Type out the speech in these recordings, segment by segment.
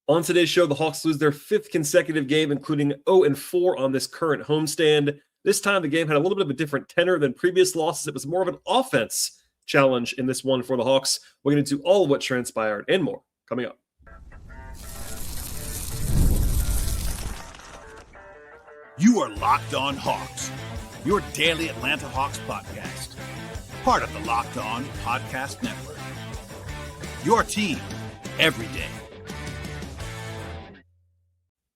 On today's show, the Hawks lose their fifth consecutive game, including 0-4 on this current homestand. This time, the game had a little bit of a different tenor than previous losses. It was more of an offense challenge in this one for the Hawks. We're going to do all of what transpired and more coming up. You are Locked On Hawks, your daily Atlanta Hawks podcast. Part of the Locked On Podcast Network. Your team every day.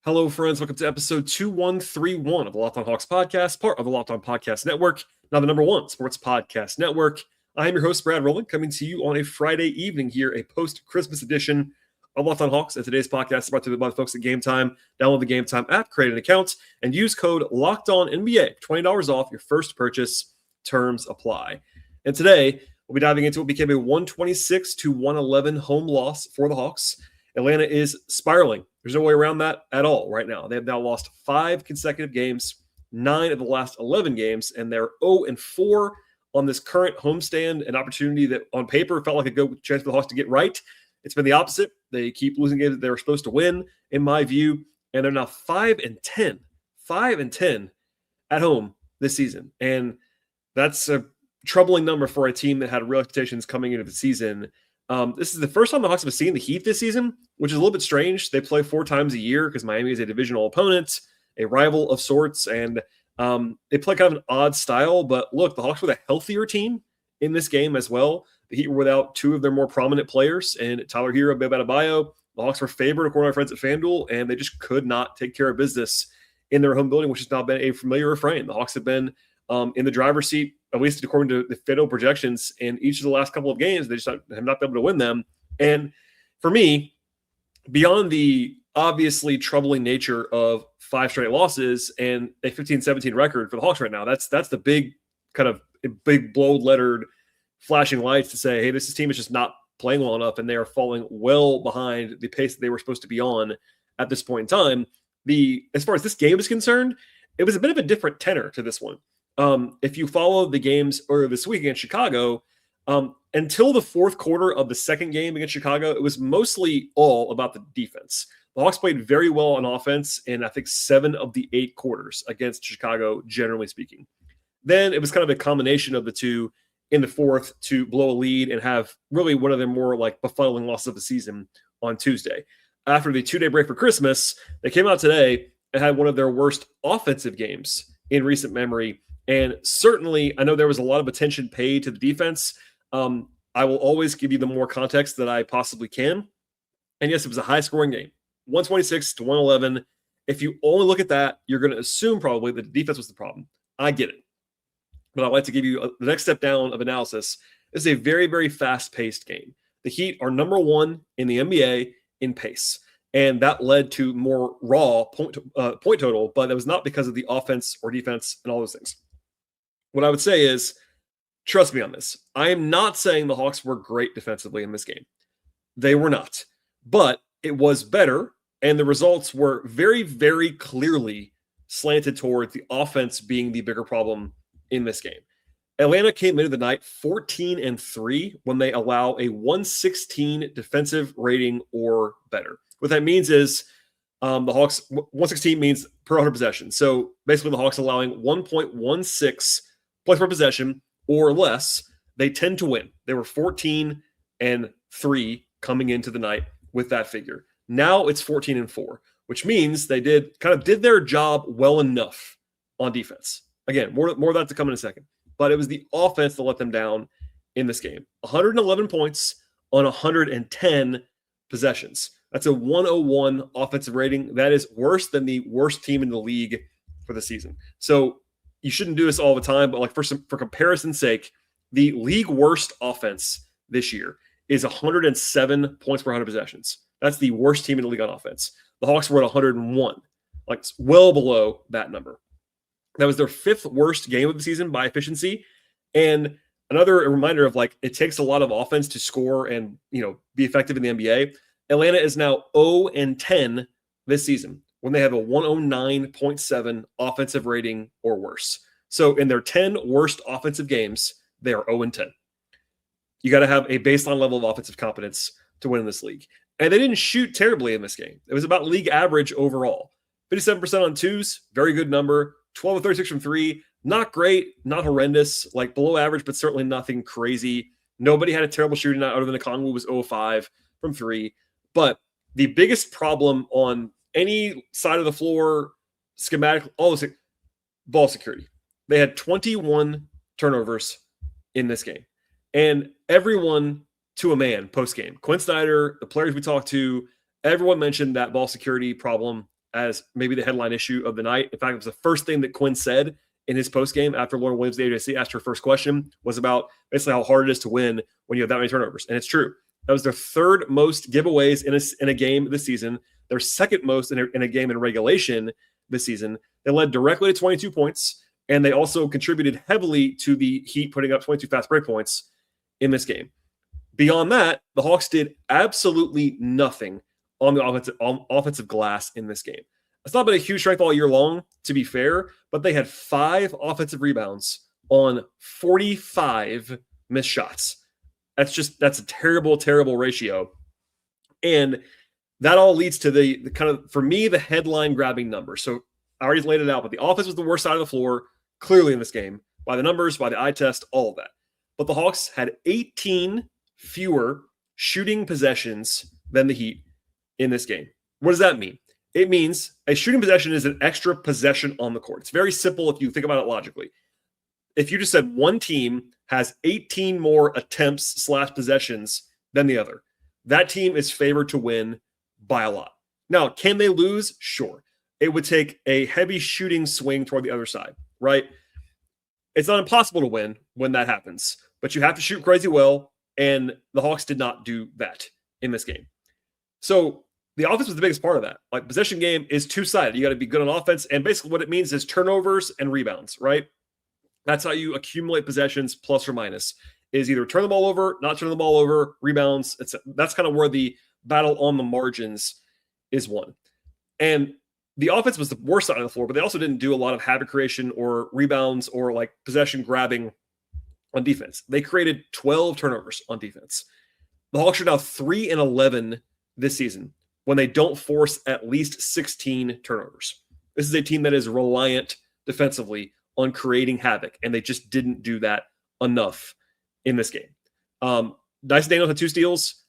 Hello, friends. Welcome to episode 2131 of the Locked On Hawks podcast, part of the Locked On Podcast Network, now the number one sports podcast network. I am your host, Brad Rowland, coming to you on a Friday evening here, a post-Christmas edition of Locked On Hawks. And today's podcast is brought to you by the folks at Game Time. Download the Game Time app, create an account, and use code LOCKEDONNBA for $20 off your first purchase. Terms apply. And today, we'll be diving into what became a 126-111 home loss for the Hawks. Atlanta is spiraling. There's no way around that at all right now. They have now lost 5 consecutive games, 9 of the last 11 games, and they're 0-4 on this current homestand, an opportunity that on paper felt like a good chance for the Hawks to get right. It's been the opposite. They keep losing games that they were supposed to win, in my view, and they're now 5-10 at home this season. And that's a troubling number for a team that had real expectations coming into the season. This is the first time the Hawks have seen the Heat this season, which is a little bit strange. They play 4 times a year because Miami is a divisional opponent, a rival of sorts, and they play kind of an odd style. But look, the Hawks were the healthier team in this game as well. The Heat were without 2 of their more prominent players, and Tyler Hero, Bam Adebayo. The Hawks were favored according to our friends at FanDuel, and they just could not take care of business in their home building, which has now been a familiar refrain. The Hawks have been in the driver's seat, at least according to the FanDuel projections, in each of the last couple of games. They just have not been able to win them. And for me, beyond the obviously troubling nature of 5 straight losses and a 15-17 record for the Hawks right now, that's the big kind of big bold-lettered flashing lights to say, hey, this team is just not playing well enough, and they are falling well behind the pace that they were supposed to be on at this point in time. As far as this game is concerned, it was a bit of a different tenor to this one. If you follow the games earlier this week against Chicago, until the fourth quarter of the second game against Chicago, it was mostly all about the defense. The Hawks played very well on offense in, I think, 7 of the 8 quarters against Chicago, generally speaking. Then it was kind of a combination of the two in the fourth to blow a lead and have really one of their more like befuddling losses of the season on Tuesday. After the 2-day break for Christmas, they came out today and had one of their worst offensive games in recent memory. And certainly, I know there was a lot of attention paid to the defense. I will always give you the more context that I possibly can. And yes, it was a high-scoring game, 126-111. If you only look at that, you're going to assume probably that the defense was the problem. I get it. But I'd like to give you the next step down of analysis. This is a very, very fast-paced game. The Heat are number 1 in the NBA in pace. And that led to more raw point total, but it was not because of the offense or defense and all those things. What I would say is, trust me on this. I am not saying the Hawks were great defensively in this game. They were not. But it was better, and the results were very, very clearly slanted toward the offense being the bigger problem in this game. Atlanta came into the night 14-3 when they allow a 116 defensive rating or better. What that means is the Hawks, 116 means per 100 possessions. So basically the Hawks allowing 1.16 points per possession or less, they tend to win. They were 14-3 coming into the night with that figure. Now it's 14-4, which means they did their job well enough on defense. Again, more of that to come in a second. But it was the offense that let them down in this game. 111 points on 110 possessions. That's a 101 offensive rating. That is worse than the worst team in the league for the season. So you shouldn't do this all the time, but like for comparison's sake, the league worst offense this year is 107 points per 100 possessions. That's the worst team in the league on offense. The Hawks were at 101, like well below that number. That was their 5th worst game of the season by efficiency. And another reminder of like, it takes a lot of offense to score and, be effective in the NBA. Atlanta is now 0-10 this season when they have a 109.7 offensive rating or worse. So in their 10 worst offensive games, they are 0-10. You got to have a baseline level of offensive competence to win in this league. And they didn't shoot terribly in this game. It was about league average overall. 57% on twos, very good number. 12 of 36 from three, not great, not horrendous, like below average, but certainly nothing crazy. Nobody had a terrible shooting night other than Okongwu was 0-5 from three. But the biggest problem on any side of the floor, schematic, all this, ball security. They had 21 turnovers in this game. And everyone to a man post-game. Quinn Snyder, the players we talked to, everyone mentioned that ball security problem as maybe the headline issue of the night. In fact, it was the first thing that Quinn said in his post-game after Lauren Williams, the AJC, asked her first question was about basically how hard it is to win when you have that many turnovers. And it's true. That was their third most giveaways in a game this season. Their second most in a game in regulation this season. They led directly to 22 points, and they also contributed heavily to the Heat putting up 22 fast break points in this game. Beyond that, the Hawks did absolutely nothing on the offensive glass in this game. It's not been a huge strength all year long, to be fair, but they had 5 offensive rebounds on 45 missed shots. That's a terrible, terrible ratio. And that all leads to the kind of, for me, the headline grabbing number. So I already laid it out, but the offense was the worst side of the floor, clearly in this game, by the numbers, by the eye test, all of that. But the Hawks had 18 fewer shooting possessions than the Heat in this game. What does that mean? It means a shooting possession is an extra possession on the court. It's very simple if you think about it logically. If you just said one team has 18 more attempts / possessions than the other, that team is favored to win by a lot. Now, can they lose? Sure. It would take a heavy shooting swing toward the other side, right? It's not impossible to win when that happens, but you have to shoot crazy well, and the Hawks did not do that in this game. So the offense was the biggest part of that. Like, possession game is two-sided. You got to be good on offense, and basically what it means is turnovers and rebounds, right? That's how you accumulate possessions, plus or minus, is either turn the ball over, not turn the ball over, rebounds. That's kind of where the battle on the margins is won. And the offense was the worst side of the floor, but they also didn't do a lot of havoc creation or rebounds or like possession grabbing on defense. They created 12 turnovers on defense. The Hawks are now 3-11 this season when they don't force at least 16 turnovers. This is a team that is reliant defensively on creating havoc, and they just didn't do that enough in this game. Dyson Daniels had 2 steals.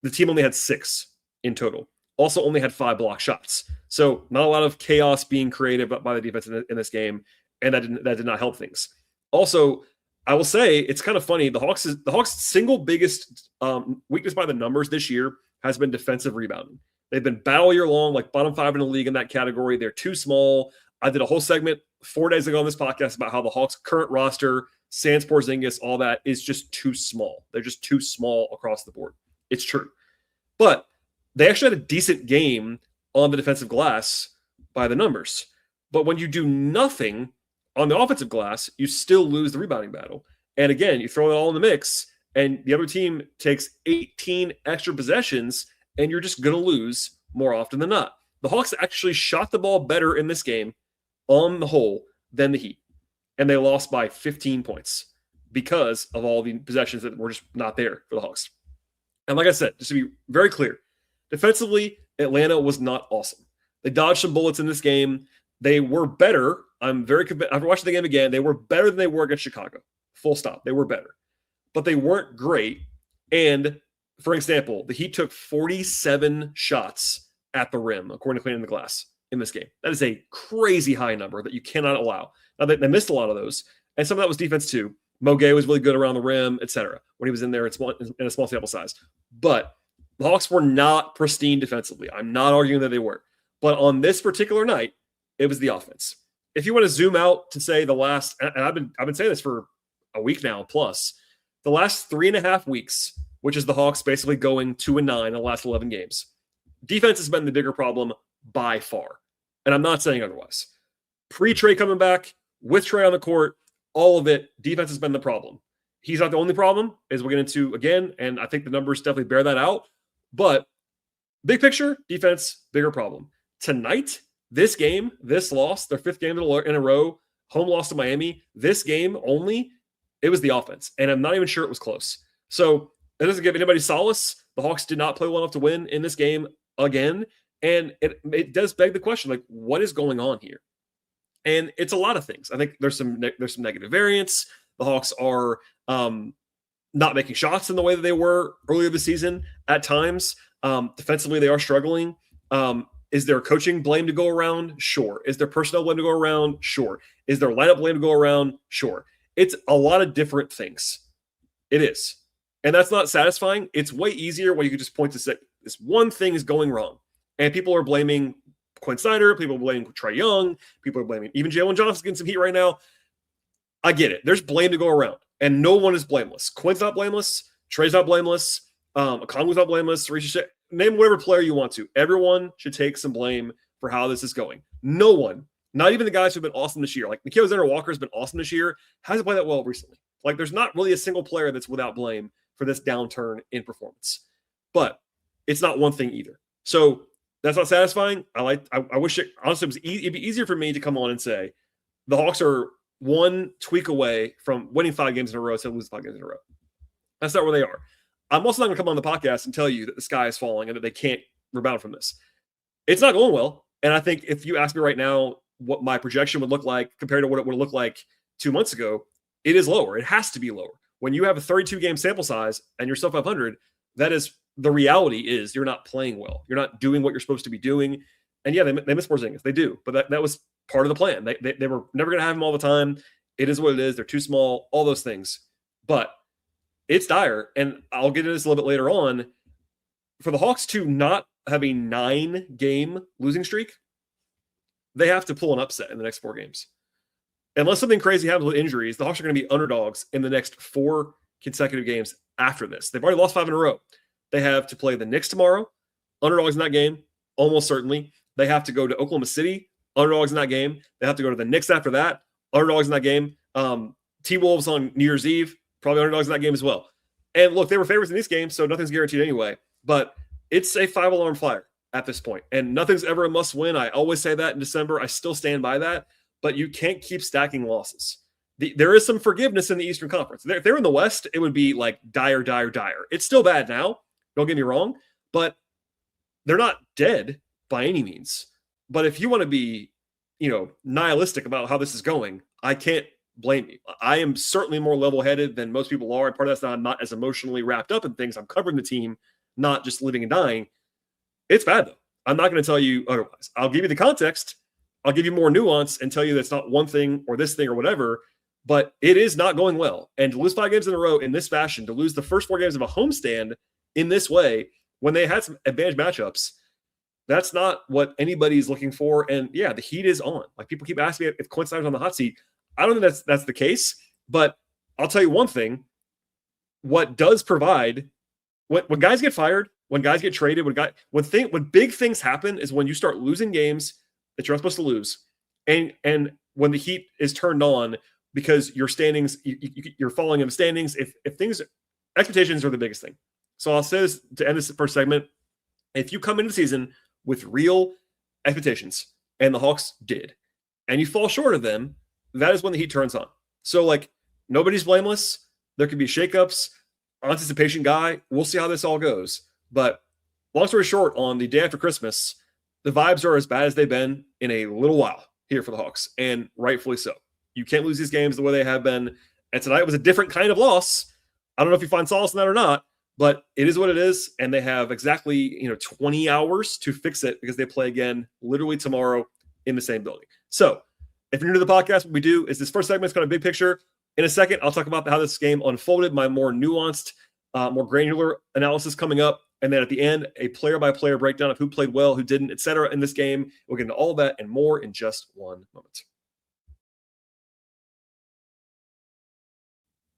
The team only had 6 in total. Also only had 5 block shots. So not a lot of chaos being created by the defense in this game, and that did not help things. Also, I will say it's kind of funny. The Hawks' single biggest weakness by the numbers this year has been defensive rebounding. They've been bad all year long, like bottom 5 in the league in that category. They're too small. I did a whole segment 4 days ago on this podcast about how the Hawks' current roster, Sans Porzingis, all that is just too small. They're just too small across the board. It's true. But they actually had a decent game on the defensive glass by the numbers. But when you do nothing on the offensive glass, you still lose the rebounding battle. And again, you throw it all in the mix, and the other team takes 18 extra possessions, and you're just going to lose more often than not. The Hawks actually shot the ball better in this game on the whole than the Heat. And they lost by 15 points because of all the possessions that were just not there for the Hawks. And like I said, just to be very clear, defensively, Atlanta was not awesome. They dodged some bullets in this game. They were better. I'm very convinced. After watching the game again, they were better than they were against Chicago. Full stop. They were better. But they weren't great. And for example, the Heat took 47 shots at the rim, according to Cleaning the Glass, in this game. That is a crazy high number that you cannot allow. Now, they missed a lot of those, and some of that was defense too. Mo Gay was really good around the rim, etc. when he was in there in a small sample size. But the Hawks were not pristine defensively. I'm not arguing that they were. But on this particular night, it was the offense. If you want to zoom out to say the last, and I've been saying this for a week now plus, the last 3.5 weeks, which is the Hawks basically going 2-9 in the last 11 games, defense has been the bigger problem by far. And I'm not saying otherwise. Pre-Trey coming back, with Trey on the court, all of it, defense has been the problem. He's not the only problem, as we'll get into again, and I think the numbers definitely bear that out. But big picture, defense, bigger problem. Tonight, this game, this loss, their 5th game in a row, home loss to Miami, this game only, it was the offense. And I'm not even sure it was close. So That doesn't give anybody solace. The Hawks did not play well enough to win in this game again. And it does beg the question, like, what is going on here? And it's a lot of things. I think there's some negative variance. The Hawks are not making shots in the way that they were earlier this season at times. Defensively, they are struggling. Is there coaching blame to go around? Sure. Is there personnel blame to go around? Sure. Is there lineup blame to go around? Sure. It's a lot of different things. It is. And that's not satisfying. It's way easier when you can just point to say this one thing is going wrong. And people are blaming Quinn Snyder. People are blaming Trae Young. People are blaming even Jalen Johnson's getting some heat right now. I get it. There's blame to go around. And no one is blameless. Quinn's not blameless. Trae's not blameless. Okongwu's not blameless. Name whatever player you want to. Everyone should take some blame for how this is going. No one, not even the guys who've been awesome this year, like Nickeil Alexander-Walker's been awesome this year, hasn't played that well recently. Like, there's not really a single player that's without blame for this downturn in performance. But it's not one thing either. So that's not satisfying. I wish it, honestly, it'd be easier for me to come on and say the Hawks are one tweak away from winning 5 games in a row instead of losing 5 games in a row. That's not where they are. I'm also not going to come on the podcast and tell you that the sky is falling and that they can't rebound from this. It's not going well. And I think if you ask me right now what my projection would look like compared to what it would look like 2 months ago, it is lower. It has to be lower. When you have a 32-game sample size and you're sub 500, that is the reality is you're not playing well. You're not doing what you're supposed to be doing. And yeah, they miss Porzingis. They do. But that was part of the plan. They were never going to have him all the time. It is what it is. They're too small, all those things. But it's dire, and I'll get into this a little bit later on. For the Hawks to not have a 9-game losing streak, they have to pull an upset in the next 4 games. Unless something crazy happens with injuries, the Hawks are going to be underdogs in the next 4 consecutive games after this. They've already lost 5 in a row. They have to play the Knicks tomorrow, underdogs in that game, almost certainly. They have to go to Oklahoma City, underdogs in that game. They have to go to the Knicks after that, underdogs in that game. T-Wolves on New Year's Eve, probably underdogs in that game as well. And look, they were favorites in these games, so nothing's guaranteed anyway. But it's a 5-alarm fire at this point. And nothing's ever a must-win. I always say that in December. I still stand by that. But you can't keep stacking losses. There is some forgiveness in the Eastern Conference. If they're in the West, it would be like dire. It's still bad now. Don't get me wrong. But they're not dead by any means. But if you want to be, nihilistic about how this is going, I can't blame you. I am certainly more level-headed than most people are. And part of that's that I'm not as emotionally wrapped up in things. I'm covering the team, not just living and dying. It's bad, though. I'm not going to tell you otherwise. I'll give you the context. I'll give you more nuance and tell you that's not one thing or this thing or whatever, but it is not going well. And to lose 5 games in a row in this fashion, to lose the first 4 games of a homestand in this way, when they had some advantage matchups, that's not what anybody's looking for. And yeah, the heat is on. Like, people keep asking me if Quinn Snyder's on the hot seat. I don't think that's the case, but I'll tell you one thing. What does provide, when guys get fired, when guys get traded, when big things happen is when you start losing games that you're not supposed to lose. And when the heat is turned on because your standings, you're falling in the standings. If expectations are the biggest thing. So I'll say this to end this first segment. If you come into the season with real expectations, and the Hawks did, and you fall short of them, that is when the heat turns on. So, like, nobody's blameless. There could be shakeups, anticipation guy. We'll see how this all goes. But long story short, on the day after Christmas, the vibes are as bad as they've been in a little while here for the Hawks, and rightfully so. You can't lose these games the way they have been. And tonight was a different kind of loss. I don't know if you find solace in that or not, but it is what it is. And they have exactly 20 hours to fix it because they play again literally tomorrow in the same building. So if you're new to the podcast, what we do is this first segment is kind of big picture. In a second, I'll talk about how this game unfolded, my more nuanced, more granular analysis coming up. And then at the end, a player-by-player breakdown of who played well, who didn't, etc. in this game. We'll get into all that and more in just one moment.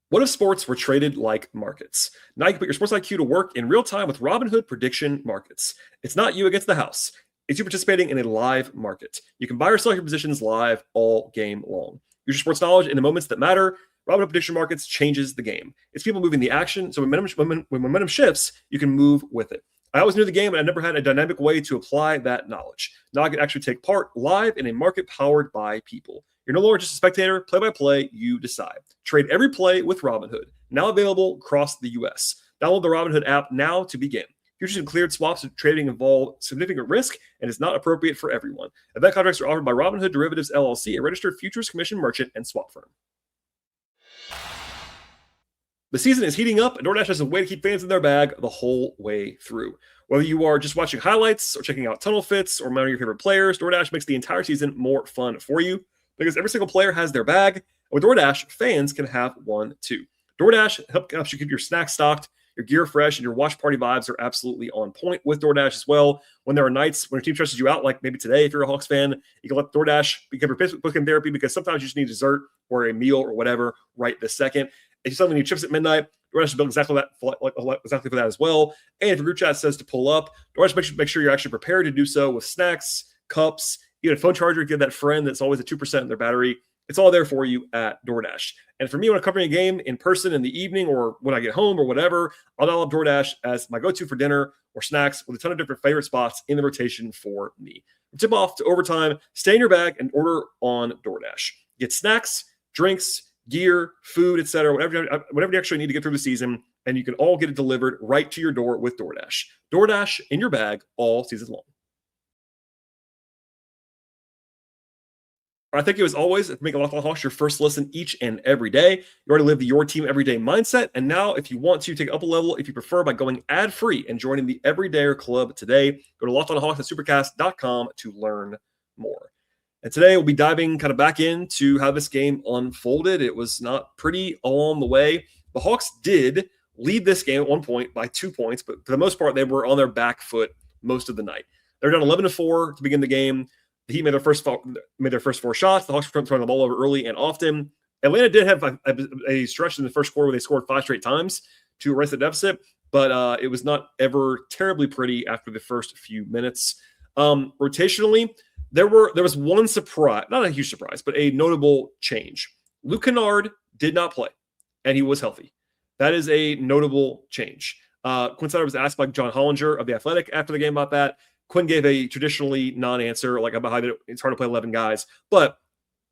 What if sports were traded like markets? Now you can put your sports IQ to work in real time with Robinhood prediction markets. It's not you against the house. It's you participating in a live market. You can buy or sell your positions live all game long. Use your sports knowledge in the moments that matter. Robinhood prediction markets changes the game. It's people moving the action. So when momentum shifts, you can move with it. I always knew the game, and I never had a dynamic way to apply that knowledge. Now I can actually take part live in a market powered by people. You're no longer just a spectator. Play by play, you decide. Trade every play with Robinhood. Now available across the U.S. Download the Robinhood app now to begin. Futures and cleared swaps and trading involve significant risk and is not appropriate for everyone. Event contracts are offered by Robinhood Derivatives LLC, a registered futures commission merchant and swap firm. The season is heating up, and DoorDash has a way to keep fans in their bag the whole way through. Whether you are just watching highlights or checking out tunnel fits or mounting your favorite players, DoorDash makes the entire season more fun for you because every single player has their bag. And with DoorDash, fans can have one too. DoorDash helps you keep your snacks stocked, your gear fresh, and your watch party vibes are absolutely on point with DoorDash as well. When there are nights when your team stresses you out, like maybe today, if you're a Hawks fan, you can let DoorDash become your booking therapy because sometimes you just need dessert or a meal or whatever right this second. If you suddenly need chips at midnight, DoorDash is built exactly for that as well. And if your group chat says to pull up, DoorDash make sure you're actually prepared to do so with snacks, cups, even a phone charger. If you have that friend that's always at 2% in their battery, it's all there for you at DoorDash. And for me, when I'm covering a game in person in the evening or when I get home or whatever, I'll dial up DoorDash as my go-to for dinner or snacks with a ton of different favorite spots in the rotation for me. From tip-off to overtime, stay in your bag and order on DoorDash. Get snacks, drinks, gear, food, etc., whatever you actually need to get through the season, and you can all get it delivered right to your door with DoorDash. DoorDash in your bag all season long. I think it was always make a Locked On Hawks your first listen each and every day. You already live the Your Team Everyday mindset, and now if you want to take it up a level, if you prefer, by going ad-free and joining the Everydayer Club today, go to LockedOnHawks@Supercast.com to learn more. And today we'll be diving kind of back into how this game unfolded. It was not pretty along the way. The Hawks did lead this game at one point by 2 points, but for the most part, they were on their back foot most of the night. They were down 11-4 to begin the game. The Heat made their first 4 shots. The Hawks were throwing the ball over early and often. Atlanta did have a stretch in the first quarter where they scored 5 straight times to erase the deficit, but it was not ever terribly pretty after the first few minutes. Rotationally, there was one surprise, not a huge surprise, but a notable change. Luke Kennard did not play, and he was healthy. That is a notable change. Quinn Snyder was asked by John Hollinger of The Athletic after the game about that. Quinn gave a traditionally non-answer, like about how it's hard to play 11 guys. But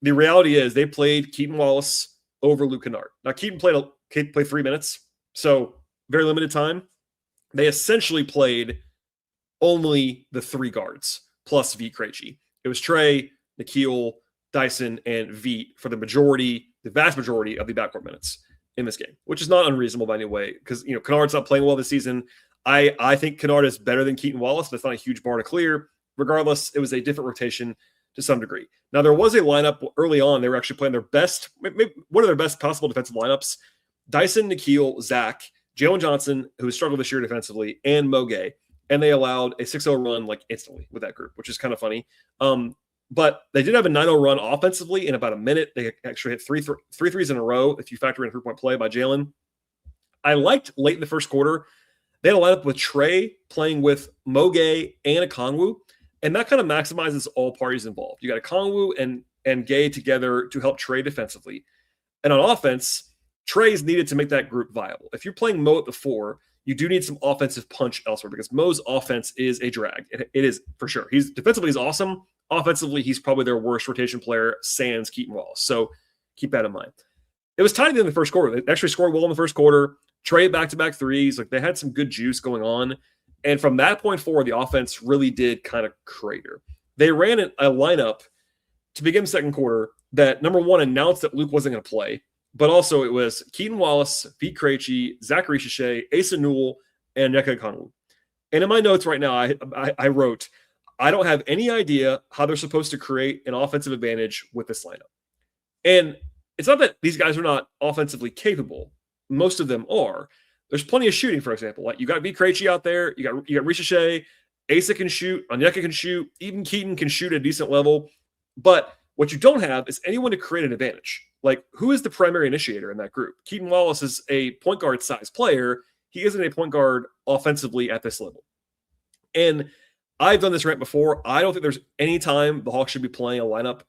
the reality is they played Keaton Wallace over Luke Kennard. Now, Keaton played 3 minutes, so very limited time. They essentially played only the 3 guards plus Vit Krejci. It was Trey, Nikhil, Dyson, and Vit for the vast majority of the backcourt minutes in this game, which is not unreasonable by any way because Kennard's not playing well this season. I think Kennard is better than Keaton Wallace. That's not a huge bar to clear. Regardless, it was a different rotation to some degree. Now, there was a lineup early on. They were actually playing their best, maybe one of their best possible defensive lineups. Dyson, Nikhil, Zach, Jalen Johnson, who has struggled this year defensively, and Mo Gay. And they allowed a 6-0 run instantly with that group, which is kind of funny. But they did have a 9-0 run offensively in about a minute. They actually hit three threes in a row if you factor in a 3-point play by Jalen. I liked late in the first quarter, they had a lineup with Trey playing with Mo Gay and Okongwu, and that kind of maximizes all parties involved. You got Okongwu and Gay together to help Trey defensively. And on offense, Trey's needed to make that group viable. If you're playing Mo at the 4, you do need some offensive punch elsewhere because Mo's offense is a drag. It is for sure. Defensively, he's awesome. Offensively, he's probably their worst rotation player, sans Keaton Wallace. So keep that in mind. It was tight at the end of the first quarter. They actually scored well in the first quarter. Trey back-to-back threes. They had some good juice going on. And from that point forward, the offense really did kind of crater. They ran a lineup to begin the second quarter that, number one, announced that Luke wasn't going to play. But also it was Keaton Wallace, Vit Krejci, Zachary Shishé, Asa Newell, and Onyeka Okongwu. And in my notes right now, I wrote, I don't have any idea how they're supposed to create an offensive advantage with this lineup. And it's not that these guys are not offensively capable. Most of them are. There's plenty of shooting, for example. You got Vit Krejci out there. You got Shishé. Asa can shoot. Onyeka can shoot. Even Keaton can shoot at a decent level. But what you don't have is anyone to create an advantage. Who is the primary initiator in that group? Keaton Wallace is a point guard size player. He isn't a point guard offensively at this level. And I've done this rant before. I don't think there's any time the Hawks should be playing a lineup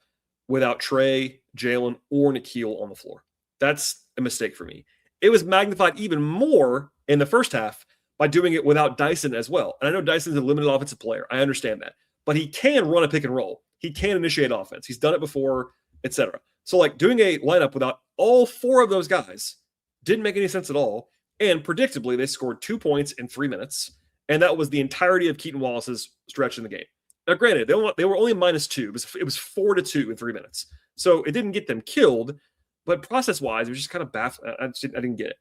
without Trey, Jalen, or Nikhil on the floor. That's a mistake for me. It was magnified even more in the first half by doing it without Dyson as well. And I know Dyson's a limited offensive player. I understand that. But he can run a pick and roll. He can initiate offense. He's done it before, etc. So doing a lineup without all 4 of those guys didn't make any sense at all. And predictably, they scored 2 points in 3 minutes. And that was the entirety of Keaton Wallace's stretch in the game. Now, granted, they were only -2. It was 4-2 in 3 minutes. So it didn't get them killed, but process-wise, it was just kind of baffling. I didn't get it.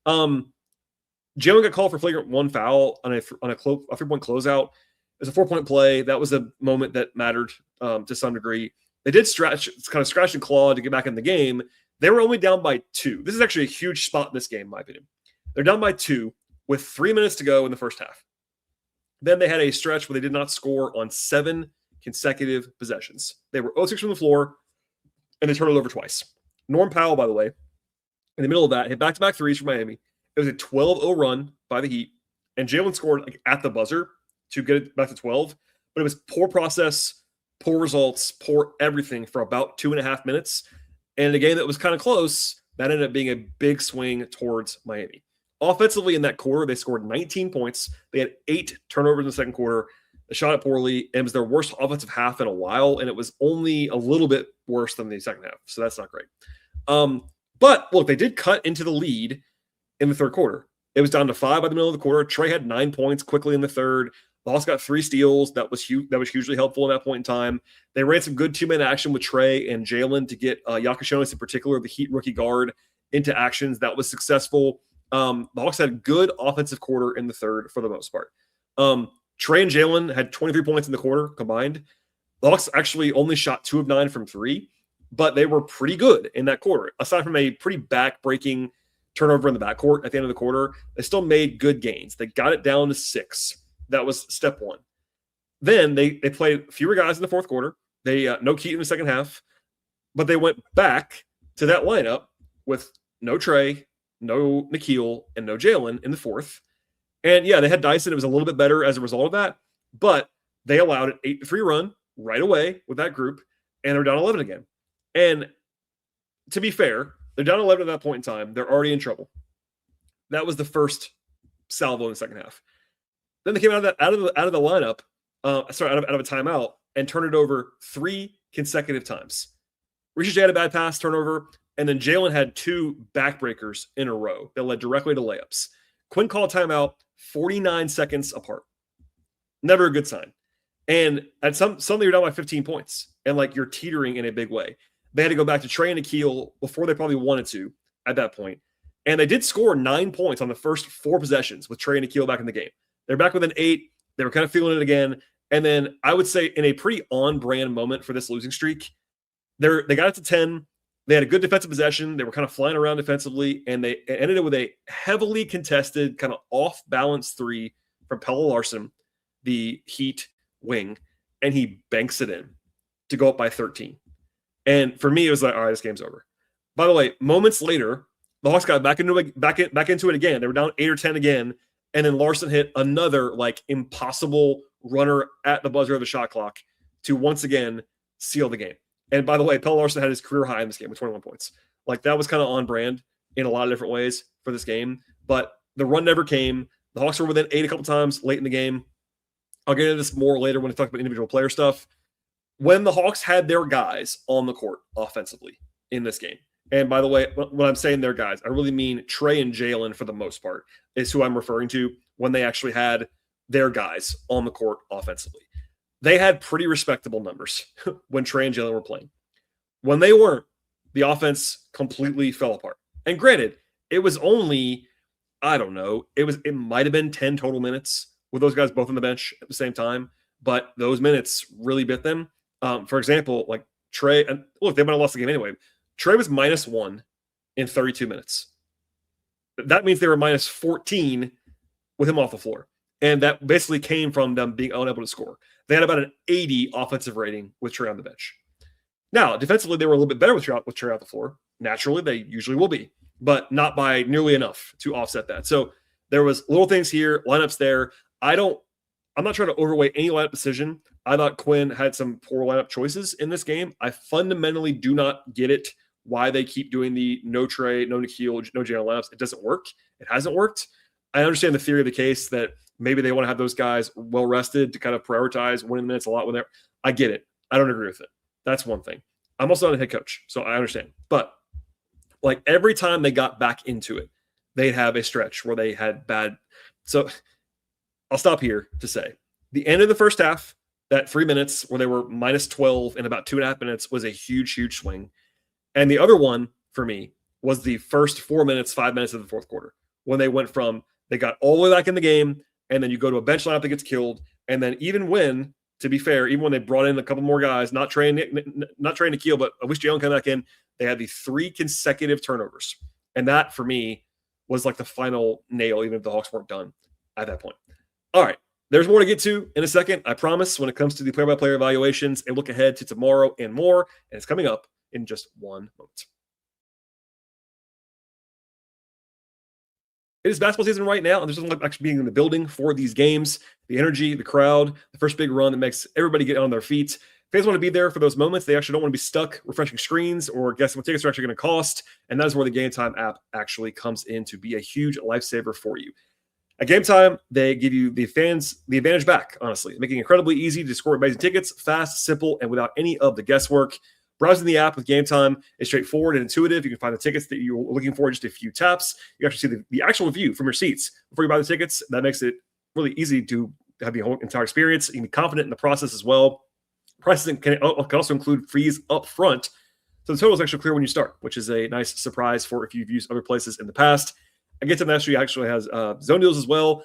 Jalen got called for flagrant 1 foul on a 3-point closeout. It was a 4-point play. That was a moment that mattered to some degree. They did scratch and claw to get back in the game. They were only down by 2. This is actually a huge spot in this game, in my opinion. They're down by 2 with 3 minutes to go in the first half. Then they had a stretch where they did not score on 7 consecutive possessions. They were 0-6 from the floor, and they turned it over twice. Norm Powell, by the way, in the middle of that, hit back-to-back threes for Miami. It was a 12-0 run by the Heat, and Jalen scored at the buzzer to get it back to 12. But it was poor process, poor results, poor everything for about 2.5 minutes. And in a game that was kind of close, that ended up being a big swing towards Miami. Offensively, in that quarter, they scored 19 points. They had 8 turnovers in the second quarter. They shot it poorly, and it was their worst offensive half in a while, and it was only a little bit worse than the second half, so that's not great. But look, they did cut into the lead in the third quarter. It was down to 5 by the middle of the quarter. Trey had 9 points quickly in the third. The Hawks got 3 steals. That was hugely helpful in that point in time. They ran some good two-man action with Trey and Jalen to get Yakashonis in particular, the Heat rookie guard, into actions. That was successful. The Hawks had a good offensive quarter in the third for the most part. Trey and Jalen had 23 points in the quarter combined. The Hawks actually only shot 2 of 9 from 3, but they were pretty good in that quarter. Aside from a pretty back-breaking turnover in the backcourt at the end of the quarter, they still made good gains. They got it down to 6. That was step 1. Then they played fewer guys in the fourth quarter. They no Keaton in the second half, but they went back to that lineup with no Trey, no Nikhil, and no Jalen in the fourth. And yeah, they had Dyson. It was a little bit better as a result of that, but they allowed an 8-3 run right away with that group, and they're down 11 again. And to be fair, they're down 11 at that point in time. They're already in trouble. That was the first salvo in the second half. Then they came out of the lineup, out of a timeout, and turned it over 3 consecutive times. Risha J had a bad pass turnover, and then Jalen had 2 backbreakers in a row that led directly to layups. Quinn called timeout 49 seconds apart. Never a good sign. And at suddenly you're down by 15 points, and like you're teetering in a big way. They had to go back to Trey and Nikhil before they probably wanted to at that point. And they did score 9 points on the first 4 possessions with Trey and Nikhil back in the game. They're back with an 8. They were kind of feeling it again. And then I would say in a pretty on-brand moment for this losing streak, they got it to 10. They had a good defensive possession. They were kind of flying around defensively, and they ended it with a heavily contested, kind of off-balance 3 from Pelle Larsson, the Heat wing, and he banks it in to go up by 13. And for me, it was like, all right, this game's over. By the way, moments later, the Hawks got back into it again. They were down 8 or 10 again, and then Larsson hit another like impossible runner at the buzzer of the shot clock to once again seal the game. And by the way, Pelle Larsson had his career high in this game with 21 points. Like that was kind of on brand in a lot of different ways for this game. But the run never came. The Hawks were within 8 a couple times late in the game. I'll get into this more later when I talk about individual player stuff. When the Hawks had their guys on the court offensively in this game, and by the way, when I'm saying their guys, I really mean Trey and Jalen for the most part is who I'm referring to when they actually had their guys on the court offensively. They had pretty respectable numbers when Trey and Jalen were playing. When they weren't, the offense completely fell apart. And granted, it was only, I don't know, it might have been 10 total minutes with those guys both on the bench at the same time, but those minutes really bit them. For example, like Trey, and look, they might have lost the game anyway. Trey was -1 in 32 minutes. That means they were -14 with him off the floor. And that basically came from them being unable to score. They had about an 80 offensive rating with Trey on the bench. Now, defensively, they were a little bit better with Trey off the floor. Naturally, they usually will be, but not by nearly enough to offset that. So there was little things here, lineups there. I'm not trying to overweight any lineup decision. I thought Quinn had some poor lineup choices in this game. I fundamentally do not get it why they keep doing the no Trey, no Nikhil, no Jalen lineups. It doesn't work. It hasn't worked. I understand the theory of the case that maybe they want to have those guys well rested to kind of prioritize winning minutes a lot when they're. I get it. I don't agree with it. That's one thing. I'm also not a head coach, so I understand. But like every time they got back into it, they'd have a stretch where they had bad. So I'll stop here to say the end of the first half, that 3 minutes where they were minus 12 in about 2.5 minutes was a huge, huge swing. And the other one for me was the first 4 minutes, 5 minutes of the fourth quarter when they went from, they got all the way back in the game, and then you go to a bench lineup that gets killed. And then even when, to be fair, even when they brought in a couple more guys, not Trey Nikhil, but I wish Jalen come back in, they had the 3 consecutive turnovers. And that, for me, was like the final nail, even if the Hawks weren't done at that point. All right. There's more to get to in a second, I promise, when it comes to the player-by-player evaluations and look ahead to tomorrow and more. And it's coming up in just one moment. It is basketball season right now, and there's nothing like actually being in the building for these games. The energy, the crowd, the first big run that makes everybody get on their feet. Fans want to be there for those moments. They actually don't want to be stuck refreshing screens or guessing what tickets are actually going to cost. And that is where the Game Time app actually comes in to be a huge lifesaver for you. At Game Time, they give you the fans the advantage back, honestly, making it incredibly easy to score amazing tickets, fast, simple, and without any of the guesswork. Browsing the app with Game Time is straightforward and intuitive. You can find the tickets that you're looking for in just a few taps. You actually see the actual view from your seats before you buy the tickets. That makes it really easy to have the whole entire experience. You can be confident in the process as well. Prices can also include fees up front. So the total is actually clear when you start, which is a nice surprise for if you've used other places in the past. Get to actually has zone deals as well,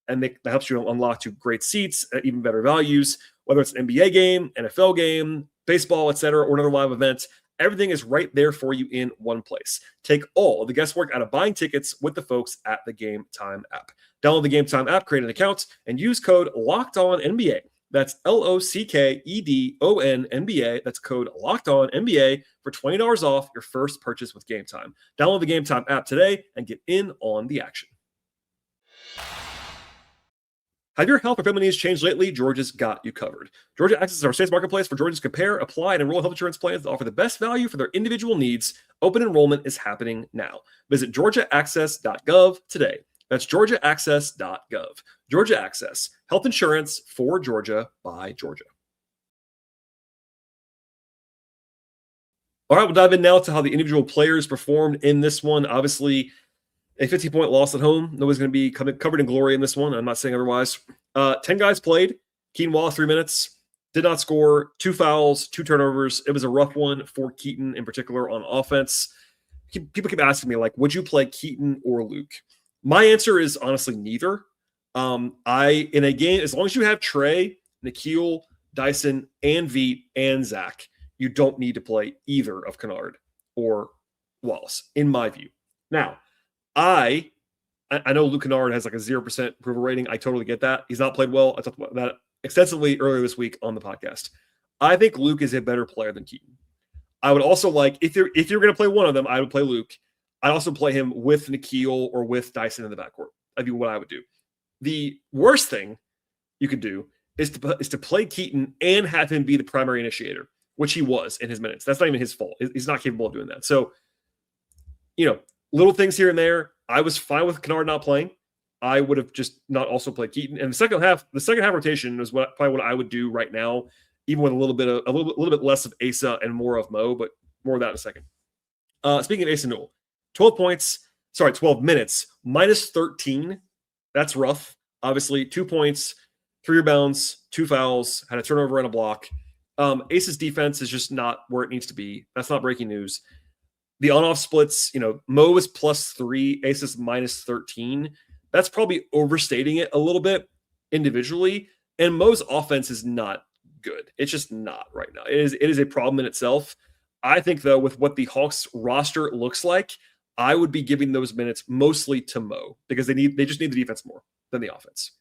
and that helps you unlock to great seats at even better values, whether it's an NBA game, NFL game, baseball, etc., or another live event. Everything is right there for you in one place. Take all the guesswork out of buying tickets with the folks at the Game Time app. Download the Game Time app, create an account, and use code LOCKEDONNBA. That's LOCKEDON-NBA. That's code LOCKEDONNBA for $20 off your first purchase with Game Time. Download the Game Time app today and get in on the action. Have your health or family needs changed lately? Georgia's got you covered. Georgia Access is our state's marketplace for Georgians to compare, apply, and enroll health insurance plans that offer the best value for their individual needs. Open enrollment is happening now. Visit georgiaaccess.gov today. That's georgiaaccess.gov. Georgia Access, health insurance for Georgia by Georgia. All right, we'll dive in now to how the individual players performed in this one. Obviously, a 15-point loss at home. Nobody's going to be covered in glory in this one. I'm not saying otherwise. 10 guys played. Keaton Wallace, 3 minutes. Did not score. 2 fouls, 2 turnovers. It was a rough one for Keaton in particular on offense. People keep asking me, like, would you play Keaton or Luke? My answer is honestly neither. In a game, as long as you have Trey, Nikhil, Dyson, and Veet, and Zach, you don't need to play either of Kennard or Wallace, in my view. Now, I know Luke Kennard has like a 0% approval rating. I totally get that. He's not played well. I talked about that extensively earlier this week on the podcast. I think Luke is a better player than Keaton. I would also like, if you're going to play one of them, I would play Luke. I'd also play him with Nikhil or with Dyson in the backcourt. That'd be what I would do. The worst thing you could do is to play Keaton and have him be the primary initiator, which he was in his minutes. That's not even his fault. He's not capable of doing that. So, little things here and there. I was fine with Kennard not playing. I would have just not also played Keaton. And the second half rotation is probably what I would do right now, even with a little bit less of Asa and more of Mo, but more of that in a second. Speaking of Asa Newell, 12 minutes, minus 13. That's rough. Obviously, 2 points, 3 rebounds, 2 fouls, had a turnover and a block. Asa's defense is just not where it needs to be. That's not breaking news. The on-off splits, Mo is +3, Asa's minus 13. That's probably overstating it a little bit individually. And Mo's offense is not good. It's just not right now. It is a problem in itself. I think, though, with what the Hawks roster looks like, I would be giving those minutes mostly to Mo because they just need the defense more than the offense.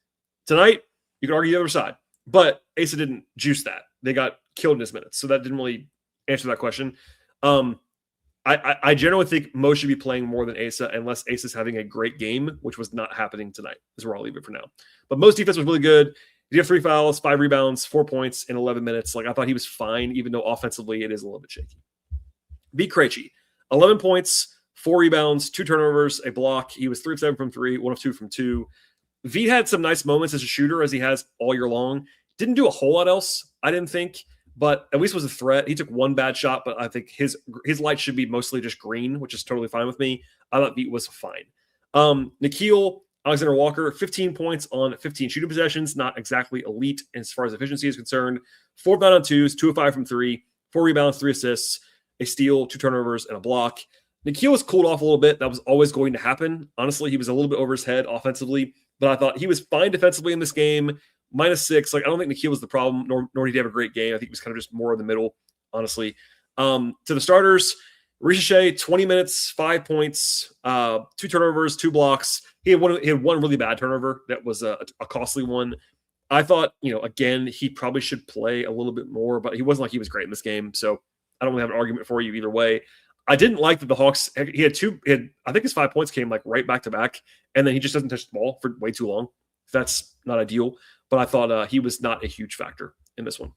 Tonight, you can argue the other side, but Asa didn't juice that. They got killed in his minutes, so that didn't really answer that question. I generally think Mo should be playing more than Asa unless Asa's having a great game, which was not happening tonight, is where I'll leave it for now. But Mo's defense was really good. He had 3 fouls, 5 rebounds, 4 points in 11 minutes. I thought he was fine, even though offensively it is a little bit shaky. B. Krejci, 11 points, 4 rebounds, 2 turnovers, a block. He was 3 of 7 from 3, 1 of 2 from 2. V had some nice moments as a shooter, as he has all year long. Didn't do a whole lot else, I didn't think, but at least was a threat. He took 1 bad shot, but I think his light should be mostly just green, which is totally fine with me. I thought V was fine. Nikhil Alexander Walker, 15 points on 15 shooting possessions, not exactly elite as far as efficiency is concerned. 4 of 9 on 2s, 2 of 5 from 3, 4 rebounds, 3 assists, a steal, 2 turnovers, and a block. Nikhil was cooled off a little bit. That was always going to happen. Honestly, he was a little bit over his head offensively, but I thought he was fine defensively in this game. -6. Like, I don't think Nikhil was the problem, nor did he have a great game. I think he was kind of just more in the middle, honestly. To the starters, Ricochet, 20 minutes, 5 points, 2 turnovers, 2 blocks. He had one really bad turnover that was a costly one. I thought, again, he probably should play a little bit more, but he wasn't like he was great in this game. So I don't really have an argument for you either way. I didn't like that the Hawks, I think his 5 points came like right back to back, and then he just doesn't touch the ball for way too long. That's not ideal, but I thought he was not a huge factor in this one.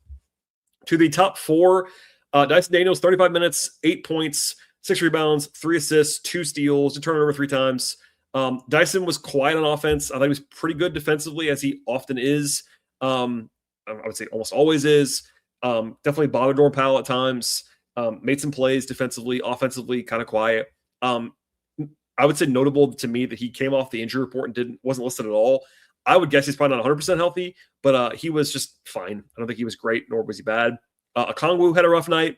To the top 4, Dyson Daniels, 35 minutes, 8 points, 6 rebounds, 3 assists, 2 steals, a turnover 3 times. Dyson was quiet on offense. I thought he was pretty good defensively, as he often is. I would say almost always is. Definitely bothered Norm Powell at times. Made some plays defensively, offensively, kind of quiet. I would say notable to me that he came off the injury report and wasn't listed at all. I would guess he's probably not 100% healthy, but he was just fine. I don't think he was great, nor was he bad. Okongwu had a rough night,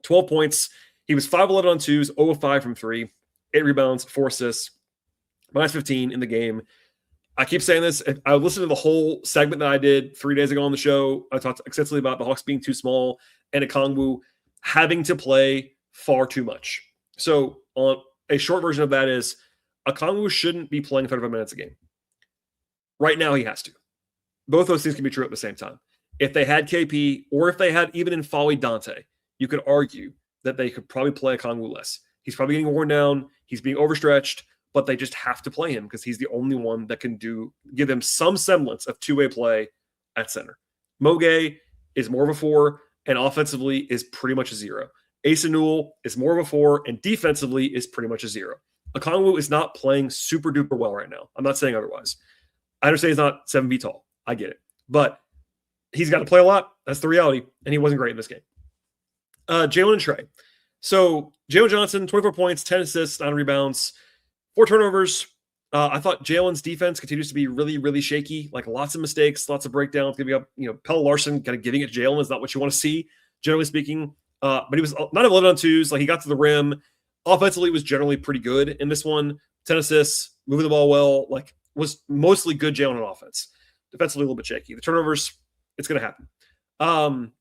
12 points. He was 5-11 on 2s, 0 of 5 from 3, 8 rebounds, 4 assists, -15 in the game. I keep saying this. I listened to the whole segment that I did 3 days ago on the show. I talked extensively about the Hawks being too small and Okongwu having to play far too much. So on a short version of that is Okongwu shouldn't be playing 35 minutes a game. Right now he has to. Both those things can be true at the same time. If they had KP, or if they had even in Folly Dante, you could argue that they could probably play Okongwu less. He's probably getting worn down. He's being overstretched, but they just have to play him because he's the only one that can give them some semblance of two-way play at center. Moge is more of a 4, and offensively is pretty much a 0. Asa Newell is more of a 4, and defensively is pretty much a 0. Okongwu is not playing super duper well right now. I'm not saying otherwise. I understand he's not 7 feet tall. I get it. But he's got to play a lot. That's the reality. And he wasn't great in this game. Jalen and Trey. So Jalen Johnson, 24 points, 10 assists, 9 rebounds, 4 turnovers. I thought Jalen's defense continues to be really, really shaky. Like, lots of mistakes, lots of breakdowns, giving up, Pelle Larson kind of giving it to Jalen is not what you want to see, generally speaking. But he was 9 of 11 on 2s. Like, he got to the rim. Offensively was generally pretty good in this one. 10 assists, moving the ball well, like, was mostly good Jalen on offense. Defensively a little bit shaky. The turnovers, it's going to happen.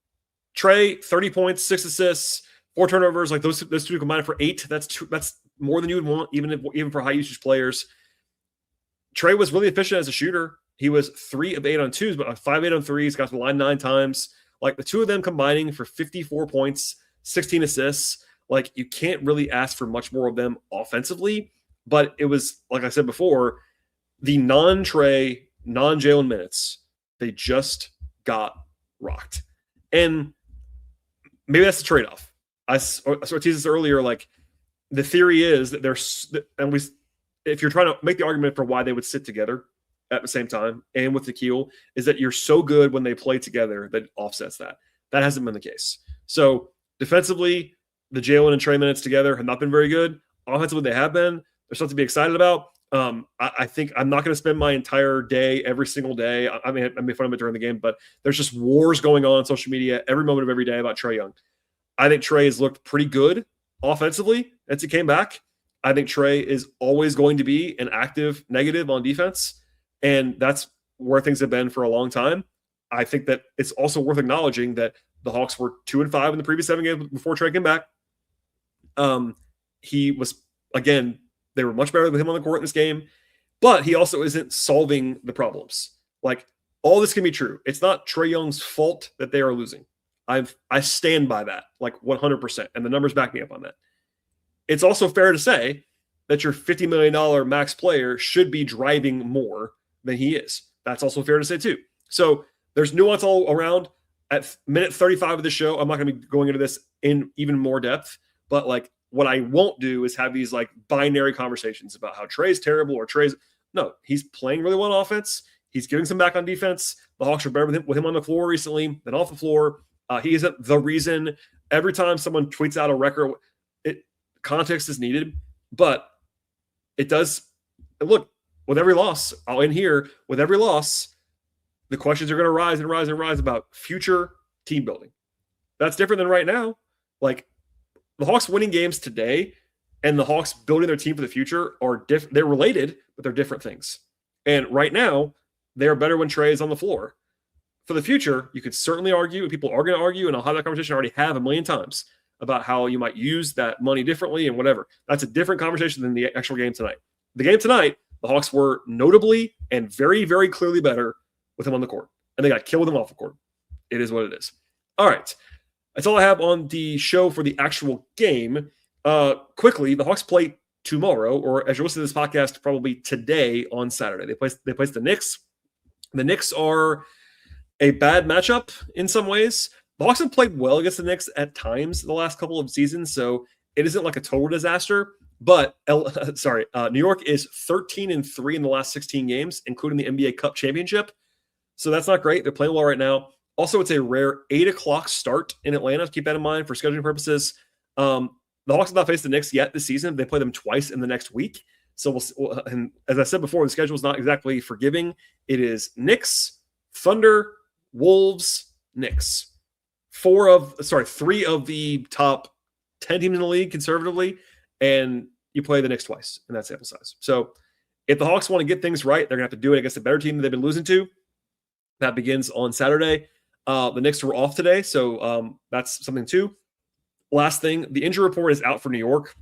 Trey, 30 points, 6 assists, 4 turnovers. Like, those two combined for 8. That's more than you would want, even for high usage players. Trey was really efficient as a shooter. He was 3 of 8 on 2s, but 5 of 8 on 3s, got to the line 9 times. Like, the two of them combining for 54 points, 16 assists. Like, you can't really ask for much more of them offensively. But it was, like I said before, the non-Trey, non-Jalen minutes, they just got rocked. And maybe that's the trade-off. I sort of teased this earlier, like, the theory is that if you're trying to make the argument for why they would sit together at the same time and with Nikhil, is that you're so good when they play together that offsets that. That hasn't been the case. So defensively, the Jalen and Trey minutes together have not been very good. Offensively, they have been. There's something to be excited about. I think I'm not going to spend my entire day every single day. I may make fun of it during the game, but there's just wars going on social media every moment of every day about Trae Young. I think Trey has looked pretty good offensively since he came back. I think Trey is always going to be an active negative on defense, and that's where things have been for a long time. I think that it's also worth acknowledging that the Hawks were 2-5 in the previous 7 games before Trey came back. He was, again, they were much better with him on the court in this game, but he also isn't solving the problems. Like, all this can be true. It's not Trae Young's fault that they are losing. I stand by that, like, 100%, and the numbers back me up on that. It's also fair to say that your $50 million max player should be driving more than he is. That's also fair to say too. So there's nuance all around. At minute 35 of the show, I'm not going to be going into this in even more depth, but like, what I won't do is have these like binary conversations about how Trey's terrible or Trey's. No, he's playing really well on offense. He's giving some back on defense. The Hawks are better with him on the floor recently than off the floor. He isn't the reason. Every time someone tweets out a record, context is needed, but it does And look, with every loss, I'll end here, with every loss, the questions are going to rise and rise and rise about future team building. That's different than right now. Like, the Hawks winning games today and the Hawks building their team for the future are different. They're related, but they're different things. And right now, they are better when Trey is on the floor. For the future, you could certainly argue, and people are going to argue, and I'll have that conversation, I already have a million times, about how you might use that money differently and whatever. That's a different conversation than the actual game tonight. The game tonight, the Hawks were notably and very, very clearly better with him on the court. And they got killed with him off the court. It is what it is. All right. That's all I have on the show for the actual game. Quickly, the Hawks play tomorrow, or as you listen to this podcast, probably today on Saturday. They place the Knicks. The Knicks are a bad matchup in some ways. The Hawks have played well against the Knicks at times the last couple of seasons, so it isn't like a total disaster. But New York is 13-3 in the last 16 games, including the NBA Cup championship. So that's not great. They're playing well right now. Also, it's a rare 8 o'clock start in Atlanta. Keep that in mind for scheduling purposes. The Hawks have not faced the Knicks yet this season. They play them twice in the next week. So and as I said before, the schedule is not exactly forgiving. It is Knicks, Thunder, Wolves, Knicks. 3 of the top 10 teams in the league conservatively, and you play the Knicks twice in that sample size. So if the Hawks want to get things right, they're going to have to do it against a better team that they've been losing to. That begins on Saturday. The Knicks were off today, so that's something too. Last thing, the injury report is out for New York.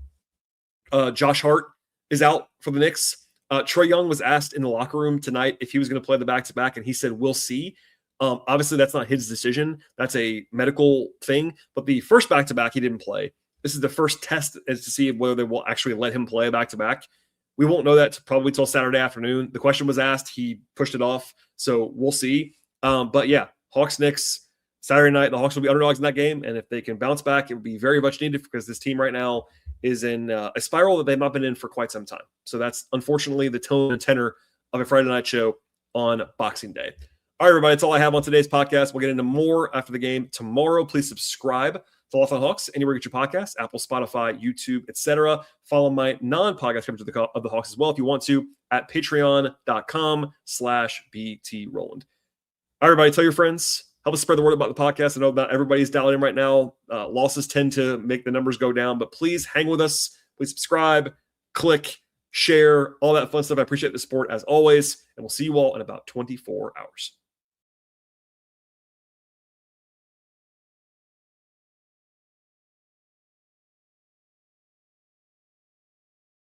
Josh Hart is out for the Knicks. Trae Young was asked in the locker room tonight if he was going to play the back-to-back, and he said, we'll see. Obviously, that's not his decision. That's a medical thing. But the first back-to-back, he didn't play. This is the first test as to see whether they will actually let him play back-to-back. We won't know that probably till Saturday afternoon. The question was asked. He pushed it off. So we'll see. But yeah, Hawks-Knicks, Saturday night, the Hawks will be underdogs in that game. And if they can bounce back, it would be very much needed because this team right now is in a spiral that they've not been in for quite some time. So that's unfortunately the tone and tenor of a Friday night show on Boxing Day. All right, everybody, that's all I have on today's podcast. We'll get into more after the game tomorrow. Please subscribe to Locked On Hawks anywhere you get your podcasts, Apple, Spotify, YouTube, etc. Follow my non-podcast coverage of the Hawks as well if you want to at patreon.com/BT Rowland. All right, everybody, tell your friends. Help us spread the word about the podcast. I know not everybody's dialed in right now. Losses tend to make the numbers go down, but please hang with us. Please subscribe, click, share, all that fun stuff. I appreciate the support as always, and we'll see you all in about 24 hours.